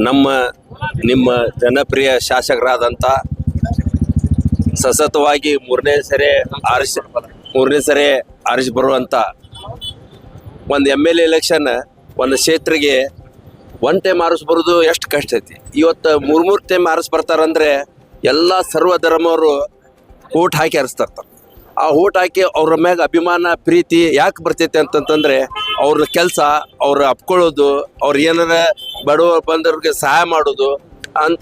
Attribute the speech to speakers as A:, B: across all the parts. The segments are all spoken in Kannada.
A: ನಮ್ಮ ನಿಮ್ಮ ಜನಪ್ರಿಯ ಶಾಸಕರಾದಂಥ ಸತತವಾಗಿ ಮೂರನೇ ಸರಿ ಆರಿಸಿ ಬರುವಂಥ ಒಂದು MLA ಎಲೆಕ್ಷನ್ ಒಂದು ಕ್ಷೇತ್ರಿಗೆ ಒನ್ ಟೈಮ್ ಆರಿಸಿ ಬರೋದು ಎಷ್ಟು ಕಷ್ಟ ಐತಿ. ಇವತ್ತು ಮೂರು ಟೈಮ್ ಆರಿಸಿ ಬರ್ತಾರಂದ್ರೆ ಎಲ್ಲ ಸರ್ವ ಧರ್ಮವರು ಓಟ್ ಹಾಕಿ ಆರಿಸ್ತಾರ್ತಾರೆ. ಆ ಓಟ್ ಹಾಕಿ ಅವ್ರ ಮ್ಯಾಗ ಅಭಿಮಾನ ಪ್ರೀತಿ ಯಾಕೆ ಬರ್ತೈತೆ ಅಂತಂತಂದ್ರೆ ಅವ್ರ ಕೆಲಸ ಅವ್ರು ಅಪ್ಕೊಳ್ಳೋದು, ಅವ್ರು ಏನಾರ ಬಡವ ಬಂದವ್ರಿಗೆ ಸಹಾಯ ಮಾಡೋದು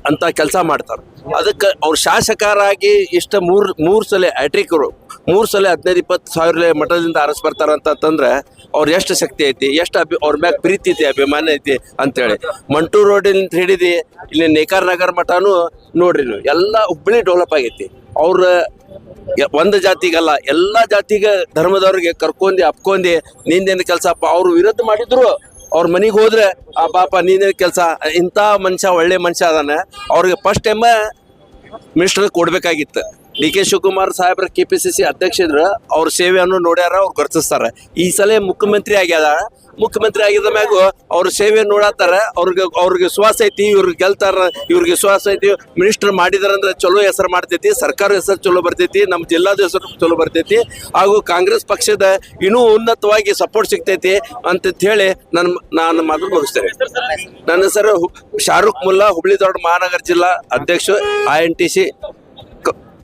A: ಅಂತ ಕೆಲಸ ಮಾಡ್ತಾರೆ. ಅದಕ್ಕೆ ಅವ್ರು ಶಾಸಕರಾಗಿ ಇಷ್ಟ ಮೂರು ಸಲ ಹ್ಯಾಟ್ರಿಕರು 3 ಸಲ 15-20 ಸಾವಿರ ಮಠದಿಂದ ಆರಿಸಿ ಬರ್ತಾರಂತಂದ್ರೆ ಅವ್ರು ಎಷ್ಟು ಶಕ್ತಿ ಐತಿ, ಎಷ್ಟು ಅವ್ರ ಮ್ಯಾಗ ಪ್ರೀತಿ ಐತಿ, ಅಭಿಮಾನ ಐತಿ ಅಂತೇಳಿ. ಮಂಟೂ ರೋಡಿಂದ ಹಿಡಿದು ಇಲ್ಲಿ ನೇಕಾರ ನಗರ ಮಠನೂ ನೋಡ್ರಿ ನೀವು, ಎಲ್ಲ ಹುಬ್ಬಳ್ಳಿ ಡೆವಲಪ್ ಆಗೈತಿ. ಅವ್ರ ಒಂದು ಜಾತಿಗಲ್ಲ ಎಲ್ಲ ಜಾತಿಗೆ ಧರ್ಮದವ್ರಿಗೆ ಕರ್ಕೊಂಡಿ ಅಪ್ಕೊಂಡಿ ನಿಂದೇನು ಕೆಲಸಪ್ಪ ಅವ್ರು ವಿರೋಧ ಮಾಡಿದ್ರು ಅವ್ರ ಮನೆಗೆ ಹೋದ್ರೆ ಆ ಪಾಪ ನೀನೇನು ಕೆಲಸ, ಇಂಥ ಮನುಷ್ಯ ಒಳ್ಳೆ ಮನುಷ್ಯ ಅದಾನೆ, ಅವ್ರಿಗೆ ಫಸ್ಟ್ ಟೈಮ್ ಮಿನಿಸ್ಟರ್ ಕೊಡ್ಬೇಕಾಗಿತ್ತು. DK ಶಿವಕುಮಾರ್ ಸಾಹೇಬ್ರ KPCC ಅಧ್ಯಕ್ಷ ಇದ್ರು, ಅವ್ರ ಸೇವೆಯನ್ನು ನೋಡ್ಯಾರ, ಅವ್ರು ಗುರುತಿಸ್ತಾರೆ. ಈ ಸಲ ಮುಖ್ಯಮಂತ್ರಿ ಆಗಿದ ಮ್ಯಾಗ ಅವ್ರ ಸೇವೆ ನೋಡತ್ತಾರ, ಅವ್ರಿಗೆ ವಿಶ್ವಾಸ ಐತಿ, ಇವ್ರಿಗೆ ಗೆಲ್ತಾರ, ಇವ್ರಿಗೆ ವಿಶ್ವಾಸ ಐತಿ. ಮಿನಿಸ್ಟರ್ ಮಾಡಿದಾರಂದ್ರೆ ಚಲೋ ಹೆಸರು ಮಾಡ್ತೈತಿ, ಸರ್ಕಾರ ಹೆಸರು ಚಲೋ ಬರ್ತೈತಿ, ನಮ್ಮ ಜಿಲ್ಲಾದ ಹೆಸರು ಚಲೋ ಬರ್ತೈತಿ, ಹಾಗೂ ಕಾಂಗ್ರೆಸ್ ಪಕ್ಷದ ಇನ್ನೂ ಉನ್ನತವಾಗಿ ಸಪೋರ್ಟ್ ಸಿಗ್ತೈತಿ ಅಂತ ಹೇಳಿ ನಾನು ಮಾತು ಮುಗಿಸ್ತೇನೆ. ನನ್ನ ಹೆಸರು ಶಾರುಖ್ ಮುಲ್ಲಾ, ಹುಬ್ಳಿ ಧಾರವಾಡ ಮಹಾನಗರ ಜಿಲ್ಲಾ ಅಧ್ಯಕ್ಷ INTC